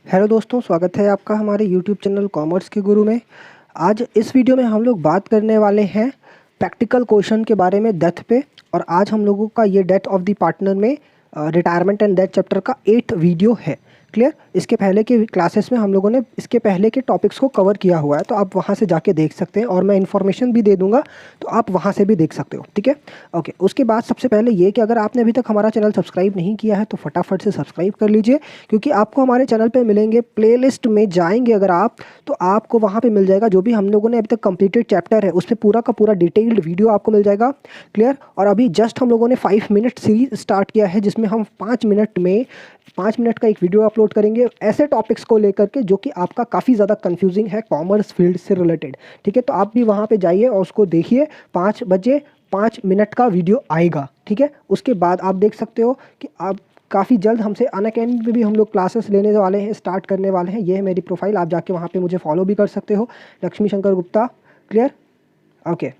Hello दोस्तों, स्वागत है आपका हमारे यूट्यूब चैनल कॉमर्स के गुरु में। आज इस वीडियो में हम लोग बात करने वाले हैं प्रैक्टिकल क्वेश्चन के बारे में डेथ पे। और आज हम लोगों का ये डेथ ऑफ द पार्टनर में रिटायरमेंट एंड डेथ चैप्टर का 8 वीडियो है। क्लियर। इसके पहले के क्लासेस में हम लोगों ने इसके पहले के टॉपिक्स को कवर किया हुआ है, तो आप वहाँ से जाके देख सकते हैं और मैं इन्फॉर्मेशन भी दे दूंगा, तो आप वहाँ से भी देख सकते हो। ठीक है, ओके। उसके बाद सबसे पहले ये कि अगर आपने अभी तक हमारा चैनल सब्सक्राइब नहीं किया है तो फटाफट से सब्सक्राइब कर लीजिए, क्योंकि आपको हमारे चैनल पे मिलेंगे, प्लेलिस्ट में जाएंगे अगर आप, तो आपको वहाँ पे मिल जाएगा जो भी हम लोगों ने अभी तक कंप्लीटेड चैप्टर है उस पर पूरा का पूरा डिटेल्ड वीडियो आपको मिल जाएगा। क्लियर। और अभी जस्ट हम लोगों ने 5 मिनट सीरीज स्टार्ट किया है, जिसमें हम 5 मिनट का एक वीडियो अपलोड करेंगे ऐसे टॉपिक्स को लेकर के जो कि आपका काफ़ी ज़्यादा कंफ्यूजिंग है कॉमर्स फील्ड से रिलेटेड। ठीक है, तो आप भी वहाँ पे जाइए और उसको देखिए। 5 बजे 5 मिनट का वीडियो आएगा। ठीक है, उसके बाद आप देख सकते हो कि आप काफ़ी जल्द हमसे अनअकैडमी पे भी हम लोग क्लासेस लेने वाले हैं, स्टार्ट करने वाले हैं। ये है मेरी प्रोफाइल, आप जाके वहाँ पे मुझे फॉलो भी कर सकते हो, लक्ष्मी शंकर गुप्ता। Clear, okay.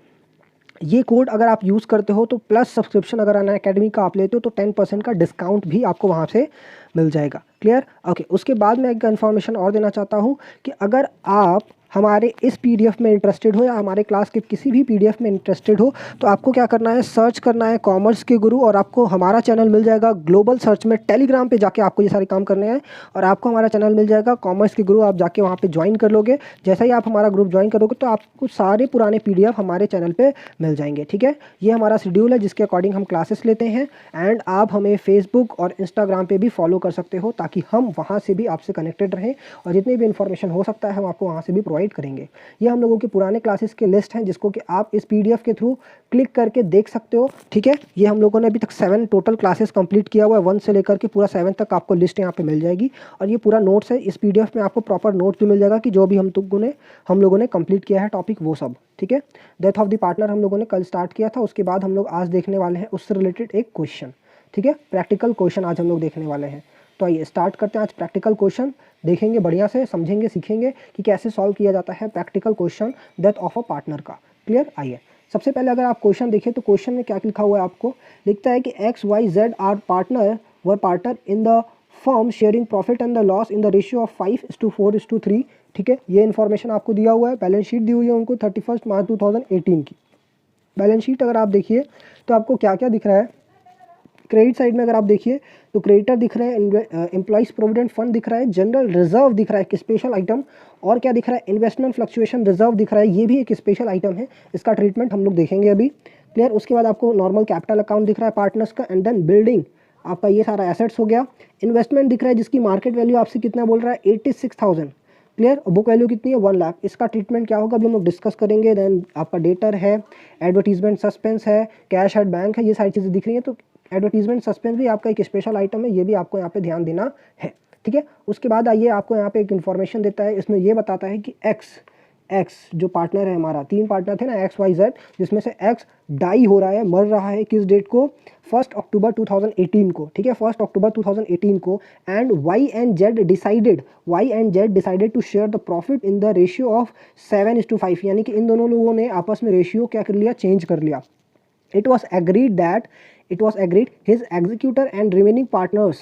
ये कोड अगर आप यूज़ करते हो तो प्लस सब्सक्रिप्शन अगर अनअकैडमी का आप लेते हो तो 10% का डिस्काउंट भी आपको वहाँ से मिल जाएगा। Clear, okay. उसके बाद मैं एक इन्फॉर्मेशन और देना चाहता हूँ कि अगर आप हमारे इस पीडीएफ में इंटरेस्टेड हो या हमारे क्लास के किसी भी पीडीएफ में इंटरेस्टेड हो, तो आपको क्या करना है, सर्च करना है कॉमर्स के गुरु और आपको हमारा चैनल मिल जाएगा ग्लोबल सर्च में। टेलीग्राम पे जाके आपको ये सारे काम करने हैं और आपको हमारा चैनल मिल जाएगा कॉमर्स के गुरु। आप जाके वहाँ पे ज्वाइन कर लोगे। जैसा ही आप हमारा ग्रुप ज्वाइन करोगे तो आपको सारे पुराने पीडीएफ हमारे चैनल पे मिल जाएंगे। ठीक है, ये हमारा शेड्यूल है जिसके अकॉर्डिंग हम क्लासेस लेते हैं। एंड आप हमें फेसबुक और इंस्टाग्राम पे भी फॉलो कर सकते हो, ताकि हम वहाँ से भी आपसे कनेक्टेड रहें और जितनी भी इन्फॉर्मेशन हो सकता है हम आपको वहाँ से भी प्रोवाइड करेंगे। ये हम लोगों के पुराने क्लासेस के लिस्ट हैं जिसको कि आप इस पीडीएफ के थ्रू क्लिक करके देख सकते हो। ठीक है, ये हम लोगों ने अभी तक 7 टोटल क्लासेस कंप्लीट किया हुआ है, 1 से लेकर के पूरा 7 तक आपको लिस्ट यहाँ पे मिल जाएगी। और ये पूरा नोट्स है, इस पीडीएफ में आपको प्रॉपर नोट्स भी मिल जाएगा कि जो भी हम लोगों ने कंप्लीट किया है टॉपिक वो सब। ठीक है, डेथ ऑफ द पार्टनर हम लोगों ने कल स्टार्ट किया था, उसके बाद हम लोग आज देखने वाले हैं उससे रिलेटेड एक क्वेश्चन। ठीक है, प्रैक्टिकल क्वेश्चन आज हम लोग देखने वाले हैं। तो आइए स्टार्ट करते हैं। आज प्रैक्टिकल क्वेश्चन देखेंगे, बढ़िया से समझेंगे, सीखेंगे कि कैसे सॉल्व किया जाता है practical question death of a partner का। क्लियर, आइए सबसे पहले अगर आप क्वेश्चन देखिए तो क्वेश्चन में क्या लिखा हुआ है, आपको लिखता है कि XYZ are partner in the firm sharing profit and the loss in the ratio of 5:4:3। ठीक है, ये इन्फॉर्मेशन आपको दिया हुआ है। बैलेंस शीट दी हुई है उनको 31 मार्च 2018 की। बैलेंस शीट अगर आप देखिए तो आपको क्या क्या दिख रहा है। क्रेडिट साइड में अगर आप देखिए तो क्रेडिटर दिख रहे हैं, एम्प्लॉइज प्रोविडेंट फंड दिख रहा है, जनरल रिजर्व दिख रहा है एक स्पेशल आइटम, और क्या दिख रहा है, इन्वेस्टमेंट फ्लक्चुएशन रिजर्व दिख रहा है, ये भी एक स्पेशल आइटम है। इसका ट्रीटमेंट हम लोग देखेंगे अभी। क्लियर, उसके बाद आपको नॉर्मल कैपिटल अकाउंट दिख रहा है पार्टनर्स का, एंड देन बिल्डिंग आपका ये सारा एसेट्स हो गया। इन्वेस्टमेंट दिख रहा है जिसकी मार्केट वैल्यू आपसे कितना बोल रहा है, 86,000। क्लियर, बुक वैल्यू कितनी है, 1 लाख। इसका ट्रीटमेंट क्या होगा अभी हम लोग डिस्कस करेंगे। देन आपका डेटर है, एडवर्टीजमेंट सस्पेंस है, कैश एट बैंक है, ये सारी चीज़ें दिख रही हैं। तो एडवर्टीजमेंट सस्पेंस भी आपका एक स्पेशल आइटम है, ये भी आपको यहाँ पे ध्यान देना है। ठीक है, उसके बाद आइए आपको यहाँ पे एक इन्फॉर्मेशन देता है, इसमें ये बताता है कि एक्स जो पार्टनर है हमारा, 3 पार्टनर थे ना XYZ, जिसमें से एक्स डाई हो रहा है, मर रहा है, किस डेट को, 1 अक्टूबर 2018 को। ठीक है, 1 अक्टूबर 2018 को। And Y and Z decided to share the profit in the ratio of 7:5, यानी कि इन दोनों लोगों ने आपस में रेशियो क्या कर लिया, चेंज कर लिया। It was agreed his executor and remaining partners,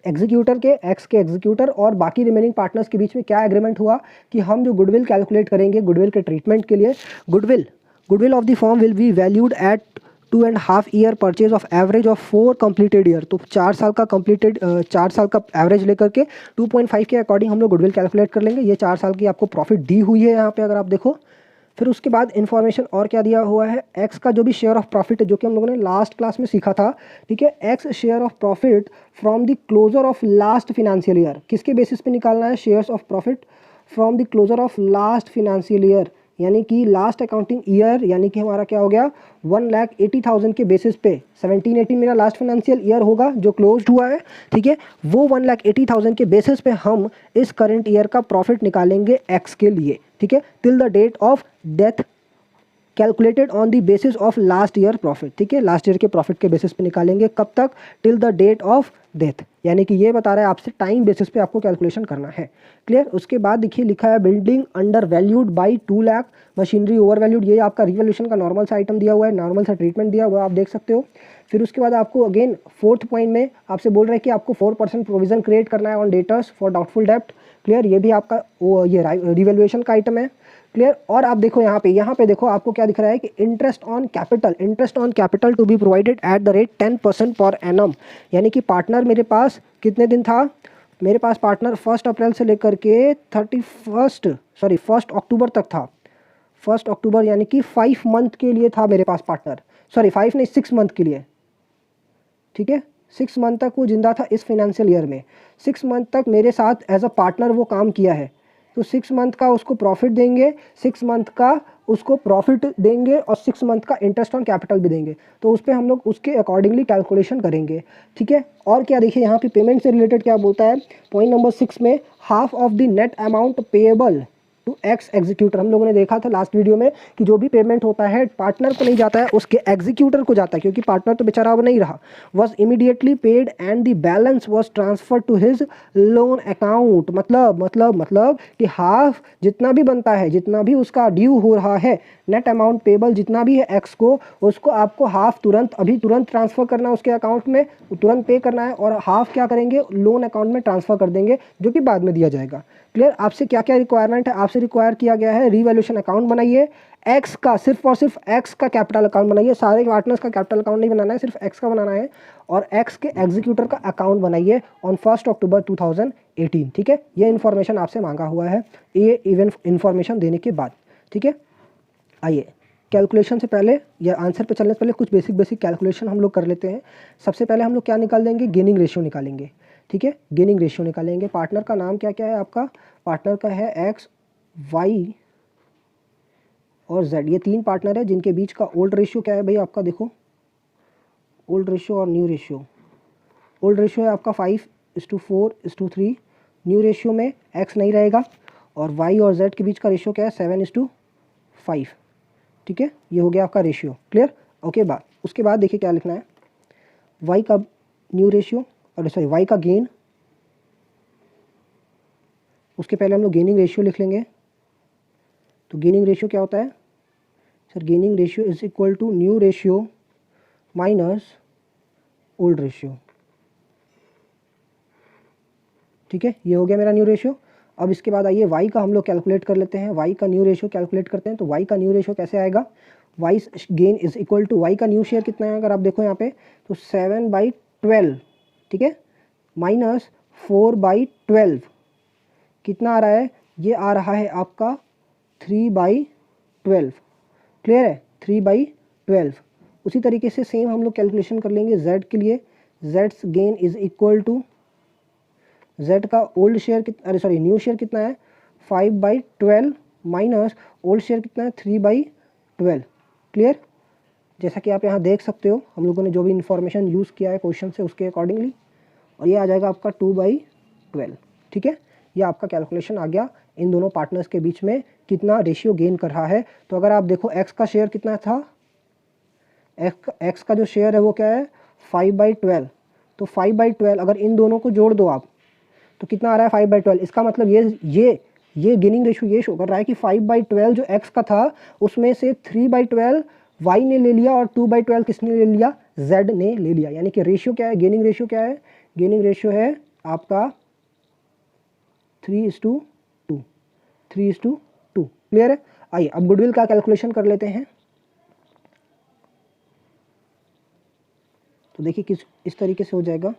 executor के एक्स के एग्जीक्यूटर और बाकी रिमेनिंग पार्टनर्स के बीच में क्या एग्रीमेंट हुआ कि हम जो गुडविल कैलकुलेट करेंगे, गुडविल के ट्रीटमेंट के लिए, goodwill of the firm will be valued at 2.5 year purchase of average of 4 completed year. तो 4 साल का एवरेज लेकर के 2.5 के अकॉर्डिंग हम लोग गुडविल कैलकुलेट कर लेंगे। ये 4 साल की आपको प्रॉफिट दी हुई है यहाँ पे अगर आप देखो। फिर उसके बाद इन्फॉर्मेशन और क्या दिया हुआ है, एक्स का जो भी शेयर ऑफ प्रॉफिट है, जो कि हम लोगों ने लास्ट क्लास में सीखा था। ठीक है, X share of profit from the closure of last financial year, किसके बेसिस पे निकालना है, shares of profit from the closure of last financial year, यानी कि लास्ट अकाउंटिंग ईयर, यानी कि हमारा क्या हो गया, 1,80,000 के बेसिस पे, 17-18 मेरा लास्ट फाइनेंशियल ईयर होगा जो क्लोज हुआ है। ठीक है, वो 1,80,000 के बेसिस पे हम इस करंट ईयर का प्रॉफिट निकालेंगे एक्स के लिए। ठीक है, till the date of death calculated on the basis of last year profit, ठीक है, लास्ट ईयर के प्रॉफिट के बेसिस पे निकालेंगे। कब तक? Till the date of death, यानी कि ये बता रहा है आपसे टाइम बेसिस पे आपको कैलकुलेशन करना है। क्लियर? उसके बाद देखिए लिखा है building under valued by 2 lakh, machinery over valued, ये आपका रिवैल्यूएशन का नॉर्मल सा आइटम दिया हुआ है, नॉर्मल सा ट्रीटमेंट दिया हुआ है, आप देख सकते हो। फिर उसके बाद आपको अगेन फोर्थ पॉइंट में आपसे बोल रहे हैं कि आपको 4% प्रोविजन क्रिएट करना है ऑन डेटर्स फॉर डाउटफुल डेप्ट। क्लियर? ये भी आपका ये रिवैल्यूएशन का आइटम है। क्लियर? और आप देखो यहाँ पे देखो आपको क्या दिख रहा है कि interest on capital to be provided at the rate 10% per annum, यानी कि पार्टनर मेरे पास कितने दिन था? मेरे पास पार्टनर 1 अप्रैल से लेकर के 1 अक्टूबर तक था। 1 अक्टूबर यानी कि 5 मंथ के लिए था मेरे पास पार्टनर, सॉरी 5 नहीं 6 मंथ के लिए, ठीक है। 6 मंथ तक वो जिंदा था इस फाइनेंशियल ईयर में। 6 मंथ तक मेरे साथ एज अ पार्टनर वो काम किया है, तो 6 मंथ का उसको प्रॉफिट देंगे, 6 मंथ का उसको प्रॉफिट देंगे और 6 मंथ का इंटरेस्ट ऑन कैपिटल भी देंगे। तो उस पर हम लोग उसके अकॉर्डिंगली कैलकुलेशन करेंगे, ठीक है। और क्या देखिए यहाँ पे पेमेंट से रिलेटेड क्या बोलता है, पॉइंट नंबर 6 में half of the net amount payable to X executor. हम लोगों ने देखा था लास्ट वीडियो में कि जो भी पेमेंट होता है पार्टनर को नहीं जाता है, उसके एग्जीक्यूटर को जाता है, क्योंकि पार्टनर तो बेचारा अब नहीं रहा। Was immediately paid and the balance was transfer to his loan account. मतलब कि हाफ जितना भी बनता है, जितना भी उसका ड्यू हो रहा है, नेट अमाउंट पेबल जितना भी है एक्स को, उसको आपको हाफ तुरंत ट्रांसफर करना है उसके अकाउंट में, तुरंत पे करना है, और हाफ क्या करेंगे, लोन अकाउंट में ट्रांसफर कर देंगे, जो कि बाद में दिया जाएगा। क्लियर? आपसे क्या क्या रिक्वायरमेंट है? आपसे रिक्वायर किया गया है रिवैल्यूएशन अकाउंट बनाइए, एक्स का, सिर्फ और सिर्फ एक्स का कैपिटल अकाउंट बनाइए, सारे पार्टनर्स का कैपिटल अकाउंट नहीं बनाना है, सिर्फ एक्स का बनाना है, और एक्स के एग्जीक्यूटर का अकाउंट बनाइए ऑन 1 अक्टूबर 2018, ठीक है। ये इन्फॉर्मेशन आपसे मांगा हुआ है, ये इवेंट इन्फॉर्मेशन देने के बाद, ठीक है। आइए कैलकुलेशन से पहले या आंसर पे चलने से पहले कुछ बेसिक कैलकुलेशन हम लोग कर लेते हैं। सबसे पहले हम लोग क्या निकाल देंगे, गेनिंग रेशियो निकालेंगे, ठीक है। गेनिंग रेशियो निकालेंगे। पार्टनर का नाम क्या क्या है आपका? पार्टनर का है एक्स, वाई और जेड, ये 3 पार्टनर है जिनके बीच का ओल्ड रेशियो क्या है भाई आपका, देखो ओल्ड रेशियो और न्यू रेशियो। ओल्ड रेशियो है आपका 5:4:3, न्यू रेशियो में एक्स नहीं रहेगा, और वाई और जेड के बीच का रेशियो क्या है, 7:5, ठीक है। ये हो गया आपका रेशियो। क्लियर? ओके। उसके बाद देखिए क्या लिखना है, वाई का न्यू रेशियो, और सॉरी वाई का गेन, उसके पहले हम लोग गेनिंग रेशियो लिख लेंगे। तो गेनिंग रेशियो क्या होता है sir? Gaining ratio is equal to new ratio minus old ratio, ठीक है। ये हो गया मेरा न्यू रेशियो। अब इसके बाद आइए वाई का हम लोग कैलकुलेट कर लेते हैं, वाई का न्यू रेशियो कैलकुलेट करते हैं। तो वाई का न्यू रेशियो कैसे आएगा, Y gain is equal to, Y का न्यू शेयर कितना है अगर आप देखो यहाँ पे, तो 7/12, ठीक है, माइनस 4/12 कितना आ रहा है, ये आ रहा है आपका 3/12। क्लियर है? 3/12। उसी तरीके से सेम हम लोग कैलकुलेशन कर लेंगे जेड के लिए। जेड्स gain is equal to, Z का ओल्ड शेयर कितना, अरे सॉरी न्यू शेयर कितना है, 5/12 माइनस ओल्ड शेयर कितना है, 3/12। क्लियर? जैसा कि आप यहाँ देख सकते हो हम लोगों ने जो भी इन्फॉर्मेशन यूज़ किया है क्वेश्चन से उसके अकॉर्डिंगली, और ये आ जाएगा आपका 2/12, ठीक है। ये आपका कैलकुलेशन आ गया इन दोनों पार्टनर्स के बीच में कितना रेशियो गेन कर रहा है। तो अगर आप देखो एक्स का शेयर कितना था, एक्स का जो शेयर है वो क्या है, 5/12। तो 5/12 अगर इन दोनों को जोड़ दो आप, तो कितना आ रहा है, 5/12। इसका मतलब ये गेनिंग रेशियो ये शो कर रहा है कि 5/12 जो एक्स का था उसमें से 3/12 वाई ने ले लिया और 2/12 किसने ले लिया, जेड ने ले लिया। यानी कि रेशियो क्या है, गेनिंग रेशियो क्या है, गेनिंग रेशियो है आपका 3:2, 3:2। क्लियर है? आइए अब गुडविल का कैलकुलेशन कर लेते हैं। तो देखिए किस इस तरीके से हो जाएगा।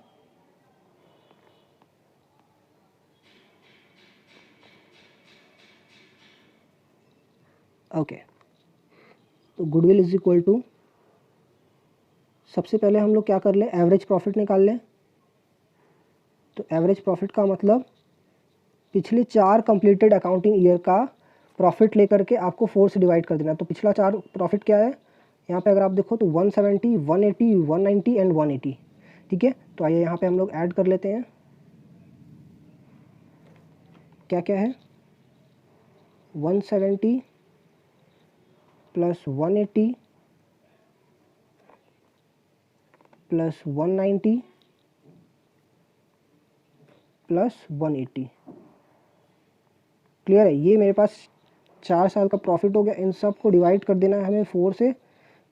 ओके, तो गुडविल इज इक्वल टू, सबसे पहले हम लोग क्या कर लें, एवरेज प्रॉफिट निकाल लें। तो एवरेज प्रॉफिट का मतलब पिछले 4 कंप्लीटेड अकाउंटिंग ईयर का प्रॉफिट लेकर के आपको 4 से डिवाइड कर देना। तो पिछला 4 प्रॉफिट क्या है, यहाँ पे अगर आप देखो तो 170, 180, 190 एंड 180, ठीक है। तो आइए यहाँ पे हम लोग ऐड कर लेते हैं, क्या क्या है, 170, प्लस 180 प्लस 190 प्लस 180। क्लियर है? ये मेरे पास 4 साल का प्रॉफिट हो गया। इन सब को डिवाइड कर देना है हमें 4 से,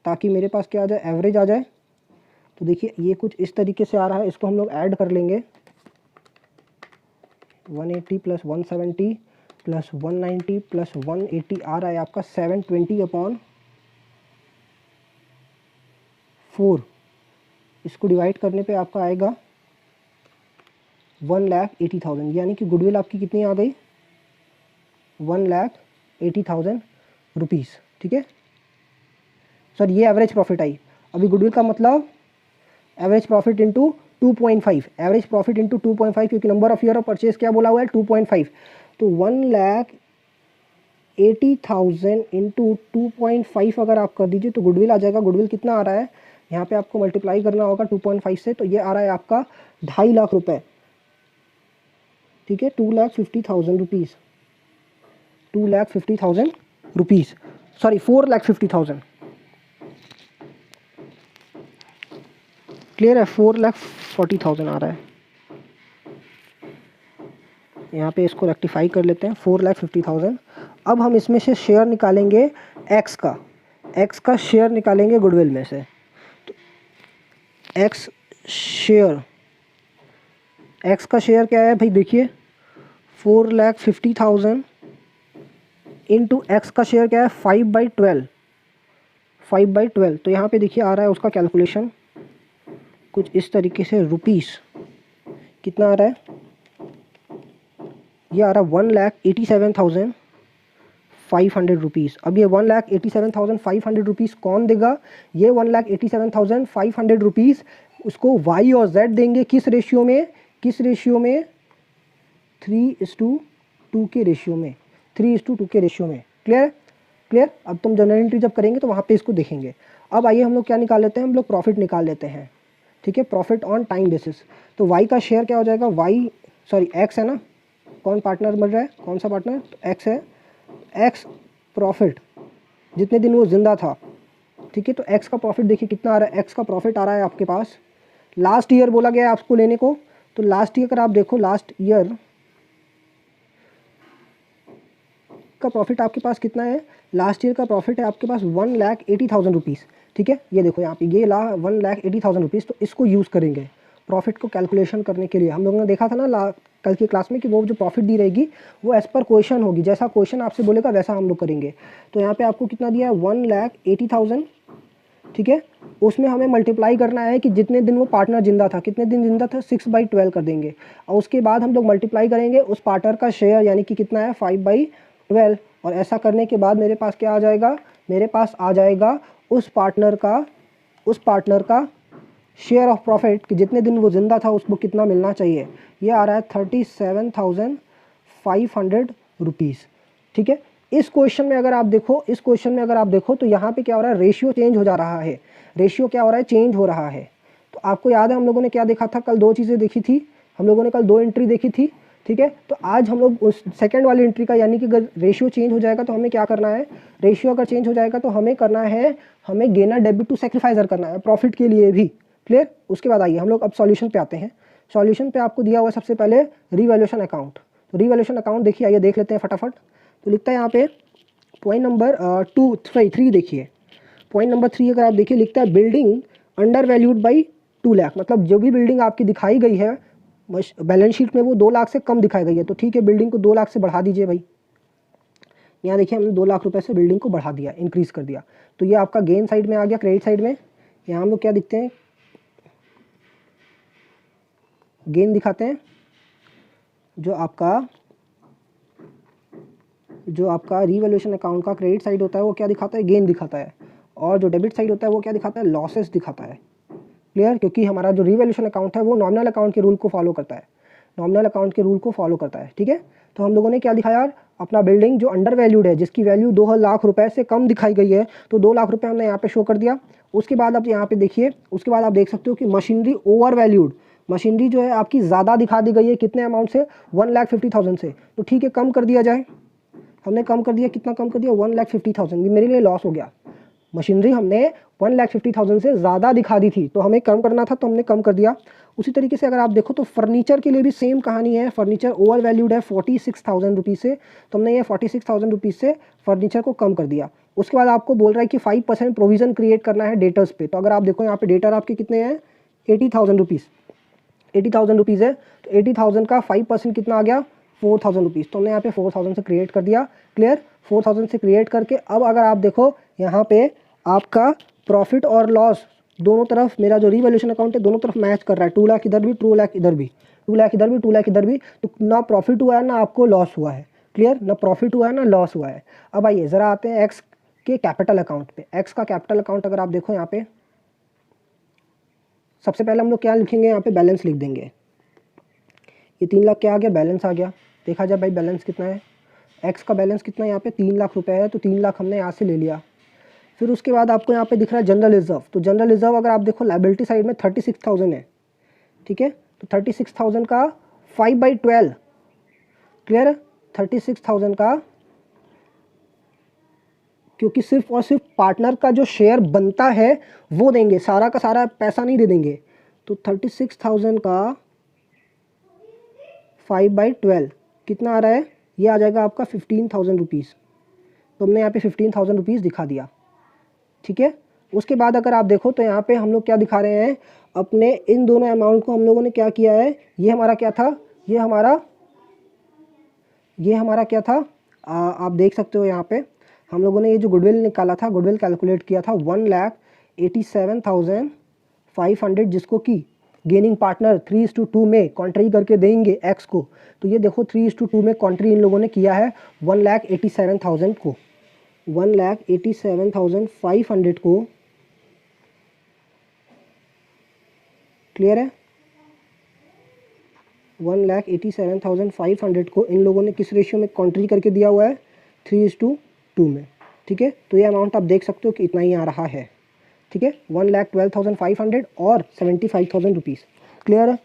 ताकि मेरे पास क्या आ जाए, एवरेज आ जाए। तो देखिए ये कुछ इस तरीके से आ रहा है, इसको हम लोग ऐड कर लेंगे। 180 प्लस 170 प्लस 190 प्लस 180 आ रहा है आपका 720/4। इसको डिवाइड करने पे आपका आएगा 1,80,000, यानी कि गुडविल आपकी कितनी आ गई, 1,80,000 रुपीज़। ठीक है सर, ये एवरेज प्रॉफिट आई। अभी गुडविल का मतलब average profit into 2.5, average profit into 2.5, क्योंकि number of year of purchase क्या बोला हुआ है, 2.5। तो 1,80,000 इंटू 2.5 अगर आप कर दीजिए तो गुडविल आ जाएगा। गुडविल कितना आ रहा है, यहाँ पे आपको मल्टीप्लाई करना होगा 2.5 से, तो ये आ रहा है आपका 2.5 लाख रुपए। ठीक है, 2,50,000 रुपीज़, 2,50,000 रुपीज़, सॉरी 4,50,000। क्लियर है? 4,40,000 आ रहा है। यहाँ पे इसको रेक्टिफाई कर लेते हैं, 4,50,000। अब हम इसमें से शेयर निकालेंगे एक्स का शेयर निकालेंगे गुडविल में से। तो एक्स का शेयर क्या है भाई, देखिए 4,50,000 इंटू एक्स का शेयर क्या है, 5/12। तो यहाँ पे देखिए आ रहा है उसका कैलकुलेशन कुछ इस तरीके से, रुपीस कितना आ रहा है, ये आ रहा है 1,87,500 रुपीज़। अब ये 1,87,500 रुपीज़ कौन देगा, ये 1,87,500 रुपीज़ उसको वाई और जेड देंगे। किस रेशियो में, 3:2 के रेशियो में, 3:2 के रेशियो में। क्लियर। अब तुम जनरल एंट्री जब करेंगे तो वहाँ पे इसको देखेंगे। अब आइए हम लोग क्या निकाल लेते हैं, हम लोग प्रॉफिट निकाल लेते हैं। ठीक है, प्रॉफिट ऑन टाइम बेसिस। तो वाई का शेयर क्या हो जाएगा, एक्स है ना, कौन पार्टनर बन रहा है, कौन सा पार्टनर, तो एक्स है। एक्स प्रॉफिट जितने दिन वो जिंदा था। ठीक है, तो एक्स का प्रॉफिट देखिए कितना आ रहा है, एक्स का प्रॉफिट आ रहा है आपके पास, लास्ट ईयर बोला गया है आपको लेने को, तो लास्ट ईयर अगर आप देखो, लास्ट ईयर का प्रॉफिट आपके पास कितना है, लास्ट ईयर का प्रॉफिट है आपके पास 1,80,000 रुपीज़। ठीक है, ये देखो यहाँ पे ये 1,80,000 रुपीज़। तो इसको यूज़ करेंगे प्रॉफिट को कैलकुलेशन करने के लिए। हम लोगों ने देखा था ना कल की क्लास में कि वो जो प्रॉफिट दी रहेगी वो एज़ पर क्वेश्चन होगी, जैसा क्वेश्चन आपसे बोलेगा वैसा हम लोग करेंगे। तो यहाँ पे आपको कितना दिया है, 1,80,000। ठीक है, उसमें हमें मल्टीप्लाई करना है कि जितने दिन वो पार्टनर जिंदा था, कितने दिन जिंदा था, 6/12 कर देंगे। और उसके बाद हम लोग मल्टीप्लाई करेंगे उस पार्टनर का शेयर, यानी कि कितना है, 5/12। और ऐसा करने के बाद मेरे पास क्या आ जाएगा, मेरे पास आ जाएगा उस पार्टनर का शेयर ऑफ प्रॉफिट कि जितने दिन वो जिंदा था उसको कितना मिलना चाहिए। ये आ रहा है 37,500 रुपीज़। ठीक है, इस क्वेश्चन में अगर आप देखो तो यहाँ पे क्या हो रहा है, रेशियो चेंज हो जा रहा है। रेशियो क्या हो रहा है, चेंज हो रहा है। तो आपको याद है हम लोगों ने क्या देखा था, कल 2 चीज़ें देखी थी, हम लोगों ने कल 2 एंट्री देखी थी। ठीक है, तो आज हम लोग उस सेकंड वाली एंट्री का, यानी कि अगर रेशियो चेंज हो जाएगा तो हमें क्या करना है, रेशियो अगर चेंज हो जाएगा तो हमें करना है, हमें गेनर डेबिट टू सैक्रिफाइसर करना है प्रॉफिट के लिए भी। क्लियर। उसके बाद आइए हम लोग अब सॉल्यूशन पे आते हैं। सॉल्यूशन पे आपको दिया हुआ है सबसे पहले रिवैल्यूएशन अकाउंट। तो रिवैल्यूएशन अकाउंट देखिए, आइए देख लेते हैं फटाफट। तो लिखता है यहाँ पे पॉइंट नंबर 3 देखिए, पॉइंट नंबर 3 अगर आप देखिए लिखता है building under valued by 2 lakh. मतलब जो भी बिल्डिंग आपकी दिखाई गई है बैलेंस शीट में वो 2 लाख से कम दिखाई गई है। तो ठीक है, बिल्डिंग को 2 लाख से बढ़ा दीजिए भाई। यहाँ देखिए हमने 2 लाख रुपए से बिल्डिंग को बढ़ा दिया, इंक्रीज़ कर दिया। तो ये आपका गेन साइड में आ गया, क्रेडिट साइड में। यहाँ हम लोग क्या दिखते हैं, गेन दिखाते हैं। जो आपका रिवैल्यूएशन अकाउंट का क्रेडिट साइड होता है वो क्या दिखाता है, गेन दिखाता है। और जो डेबिट साइड होता है वो क्या दिखाता है, लॉसेस दिखाता है। क्लियर, क्योंकि हमारा जो रिवैल्यूएशन अकाउंट है वो नॉमिनल अकाउंट के रूल को फॉलो करता है, ठीक है। तो हम लोगों ने क्या दिखाया, अपना बिल्डिंग जो अंडर वैल्यूड है, जिसकी वैल्यू 2 लाख रुपए से कम दिखाई गई है, तो 2 लाख रुपए हमने यहाँ पे शो कर दिया। उसके बाद आप यहाँ पे देखिए, उसके बाद आप देख सकते हो कि मशीनरी ओवर वैल्यूड, मशीनरी जो है आपकी ज़्यादा दिखा दी गई है, कितने अमाउंट से, 1,50,000 से। तो ठीक है, कम कर दिया जाए। हमने कम कर दिया, कितना कम कर दिया, 1,50,000, मेरे लिए लॉस हो गया। मशीनरी हमने 1,50,000 से ज़्यादा दिखा दी थी, तो हमें कम करना था तो हमने कम कर दिया। उसी तरीके से अगर आप देखो तो फर्नीचर के लिए भी सेम कहानी है। फर्नीचर ओवर वैल्यूड है 46,000 रुपीज़ से, तो हमने ये 46,000 रुपीज़ से फर्नीचर को कम कर दिया। उसके बाद आपको बोल रहा है कि 5% प्रोविज़न क्रिएट करना है डेटर्स पे। तो अगर आप देखो यहाँ पे डेटर आपके कितने हैं, 80,000 रुपीज़, 80,000 रुपीज़ है, तो 80,000 का 5% कितना आ गया, 4,000 रुपीज़। तो हमने यहाँ पे 4,000 से क्रिएट कर दिया। क्लियर, 4,000 से क्रिएट करके अब अगर आप देखो यहाँ पे आपका प्रॉफिट और लॉस दोनों तरफ, मेरा जो रिवैल्यूएशन अकाउंट है दोनों तरफ मैच कर रहा है। 2 लाख इधर भी, 2 लाख इधर भी, 2 लाख इधर भी, 2 लाख इधर भी। तो ना प्रॉफिट हुआ है ना आपको लॉस हुआ है। क्लियर, ना प्रॉफिट हुआ है ना लॉस हुआ है। अब आइए ज़रा आते हैं एक्स के कैपिटल अकाउंट पे। एक्स का कैपिटल अकाउंट अगर आप देखो यहाँ पे, सबसे पहले हम लोग क्या लिखेंगे, यहाँ पे बैलेंस लिख देंगे। ये 3 लाख क्या आ गया, बैलेंस आ गया। देखा जाए भाई बैलेंस कितना है, एक्स का बैलेंस कितना है यहाँ पे, 3 लाख रुपए है, तो 3 लाख हमने यहाँ से ले लिया। फिर उसके बाद आपको यहाँ पे दिख रहा है जनरल रिजर्व। तो जनरल रिजर्व अगर आप देखो लायबिलिटी साइड में 36,000 है, ठीक है। तो 36,000 का 5/12, क्लियर है, 36,000 का, क्योंकि सिर्फ और सिर्फ पार्टनर का जो शेयर बनता है वो देंगे, सारा का सारा पैसा नहीं दे देंगे। तो 36,000 का 5/12 कितना आ रहा है, ये आ जाएगा आपका 15,000 रुपीज़। तो हमने यहाँ पे 15,000 रुपीज़ दिखा दिया, ठीक है। उसके बाद अगर आप देखो तो यहाँ पे हम लोग क्या दिखा रहे हैं, अपने इन दोनों अमाउंट को हम लोगों ने क्या किया है, ये हमारा क्या था, ये हमारा क्या था, आप देख सकते हो यहाँ पे हम लोगों ने ये जो गुडविल निकाला था, गुडविल कैलकुलेट किया था 1,87,500, जिसको कि गेनिंग पार्टनर 3:2 में कॉन्ट्री करके देंगे एक्स को। तो ये देखो 3:2 में कॉन्ट्री इन लोगों ने किया है 1,87,000 को, 1,87,500 को। क्लियर है, 1,87,500 को इन लोगों ने किस रेशियो में कॉन्ट्री करके दिया हुआ है, 3:2 में, ठीक है। तो ये अमाउंट आप देख सकते हो कि इतना ही आ रहा है, ठीक है, 1,12,500 और 75,000 रुपीज़। क्लियर है,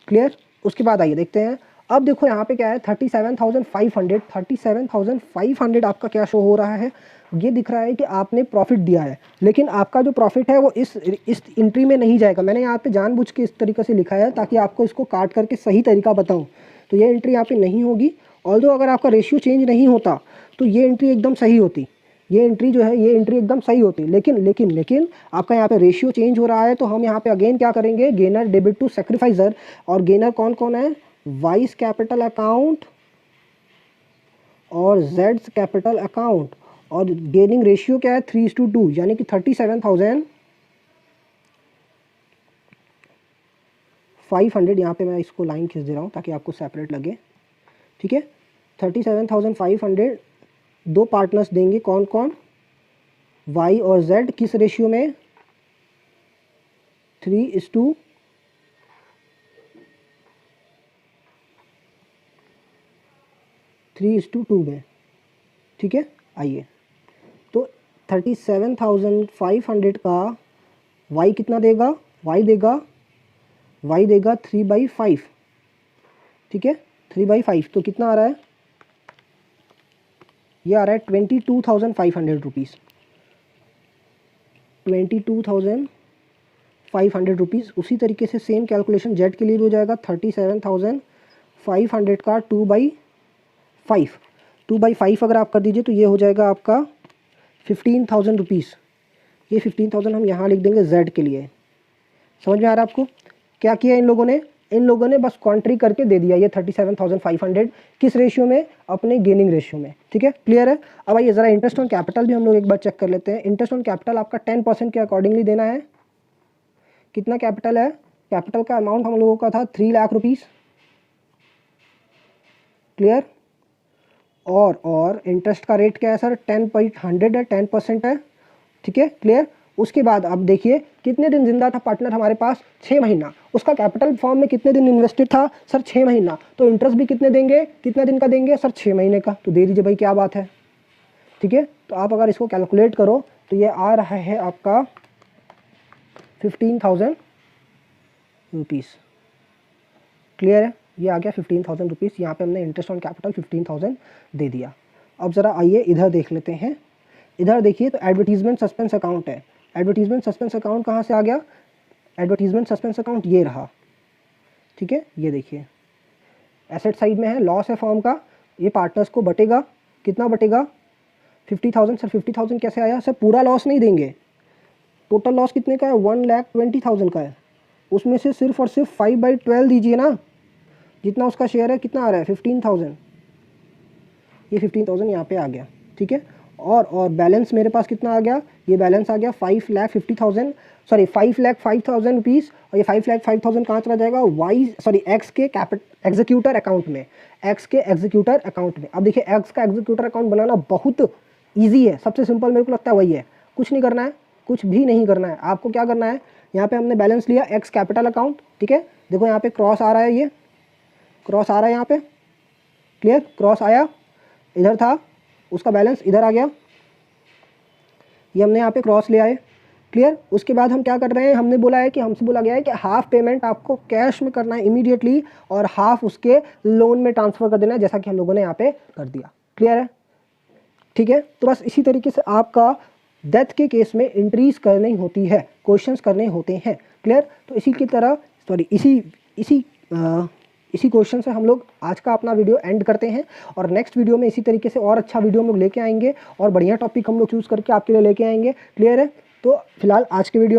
क्लियर। उसके बाद आइए देखते हैं, अब देखो यहाँ पे क्या है, 37,500 आपका क्या शो हो रहा है, ये दिख रहा है कि आपने प्रॉफिट दिया है, लेकिन आपका जो प्रॉफिट है वो इस एंट्री में नहीं जाएगा। मैंने यहाँ पे जानबूझ के इस तरीके से लिखा है ताकि आपको इसको काट करके सही तरीका बताऊँ। तो ये एंट्री यहाँ पे नहीं होगी, ऑल्दो अगर आपका रेशियो चेंज नहीं होता तो ये एंट्री एकदम सही होती, ये एंट्री जो है ये एंट्री एकदम सही होती। लेकिन आपका यहाँ पे रेशियो चेंज हो रहा है, तो हम यहाँ पे अगेन क्या करेंगे, गेनर डेबिट टू सेक्रीफाइजर। और गेनर कौन कौन है, वाइस कैपिटल अकाउंट और जेड्स कैपिटल अकाउंट। और गेनिंग रेशियो क्या है, 3:2, यानी कि 37,500। यहाँ पे मैं इसको लाइन खींच दे रहा हूँ ताकि आपको सेपरेट लगे, ठीक है। 37,500 दो पार्टनर्स देंगे, कौन कौन, वाई और जेड, किस रेशियो में, 3:2 में, ठीक है। आइए तो 37,500 का वाई कितना देगा, वाई देगा 3/5, ठीक है, 3/5। तो कितना आ रहा है, ये आ रहा है 22,500 रुपीज़, 22,500 रुपीज़। उसी तरीके से सेम कैलकुलेशन जेड के लिए भी हो जाएगा, 37,500 का 2/5 अगर आप कर दीजिए तो ये हो जाएगा आपका 15,000 रुपीज़। ये 15,000 हम यहाँ लिख देंगे जेड के लिए। समझ में आ रहा है आपको, क्या किया इन लोगों ने बस कॉन्ट्री करके दे दिया ये 37,500, किस रेशियो में, अपने गेनिंग रेशियो में, ठीक है। क्लियर है। अब आइए ज़रा इंटरेस्ट ऑन कैपिटल भी हम लोग एक बार चेक कर लेते हैं। इंटरेस्ट ऑन कैपिटल आपका 10% के अकॉर्डिंगली देना है। कितना कैपिटल है, कैपिटल का अमाउंट हम लोगों का था 3 लाख रुपीज़, क्लियर। और इंटरेस्ट का रेट क्या है सर, 10% है, 10% है, ठीक है, क्लियर। उसके बाद अब देखिए कितने दिन जिंदा था पार्टनर हमारे पास, 6 महीना। उसका कैपिटल फॉर्म में कितने दिन इन्वेस्टेड था सर, 6 महीना। तो इंटरेस्ट भी कितने देंगे, कितने दिन का देंगे सर, 6 महीने का। तो दे दीजिए भाई, क्या बात है, ठीक है। तो आप अगर इसको कैलकुलेट करो तो ये आ रहा है आपका 15,000 रुपीज़। क्लियर है, ये आ गया 15,000 रुपीज़। यहाँ पे हमने इंटरेस्ट ऑन कैपिटल 15,000 दे दिया। अब ज़रा आइए इधर देख लेते हैं। इधर देखिए तो एडवर्टीजमेंट सस्पेंस अकाउंट है। एडवर्टीजमेंट सस्पेंस अकाउंट कहाँ से आ गया? एडवर्टीजमेंट सस्पेंस अकाउंट ये रहा, ठीक है। ये देखिए एसेट साइड में है, लॉस है फॉर्म का, ये पार्टनर्स को बटेगा, कितना बटेगा? 50,000। सर 50,000 कैसे आया? सर पूरा लॉस नहीं देंगे, टोटल लॉस कितने का है? 1,20,000 का है, उसमें से सिर्फ और सिर्फ 5/12 दीजिए ना, जितना उसका शेयर है कितना आ रहा है? 15,000। ये 15,000 यहाँ पे आ गया, ठीक है। और बैलेंस मेरे पास कितना आ गया? ये बैलेंस आ गया 5,05,000 रुपीज़। और ये 5,05,000 कहाँ चला जाएगा? एक्स के एग्जीक्यूटर अकाउंट में, एक्स के एग्जीक्यूटर अकाउंट में। अब देखिए एक्स का एग्जीक्यूटर अकाउंट बनाना बहुत ईजी है, सबसे सिंपल मेरे को लगता है वही है। कुछ नहीं करना है, कुछ भी नहीं करना है। आपको क्या करना है, यहाँ पे हमने बैलेंस लिया एक्स कैपिटल अकाउंट, ठीक है। देखो यहाँ पे क्रॉस आ रहा है, ये क्रॉस आ रहा है यहाँ पे, क्लियर। क्रॉस आया, इधर था, उसका बैलेंस इधर आ गया, ये हमने यहाँ पे क्रॉस ले आए, क्लियर। उसके बाद हम क्या कर रहे हैं, हमने बोला है कि हमसे बोला गया है कि हाफ पेमेंट आपको कैश में करना है इमीडिएटली और हाफ उसके लोन में ट्रांसफ़र कर देना है, जैसा कि हम लोगों ने यहाँ पे कर दिया, क्लियर है, ठीक है। तो बस इसी तरीके से आपका डेथ के केस में एंट्रीज करनी होती है, क्वेश्चंस करने होते हैं, क्लियर। तो इसी की तरह इसी क्वेश्चन से हम लोग आज का अपना वीडियो एंड करते हैं और नेक्स्ट वीडियो में इसी तरीके से और अच्छा वीडियो हम लोग लेके आएंगे और बढ़िया टॉपिक हम लोग चूज़ करके आपके लिए लेके आएंगे, क्लियर है। तो फिलहाल आज के वीडियो में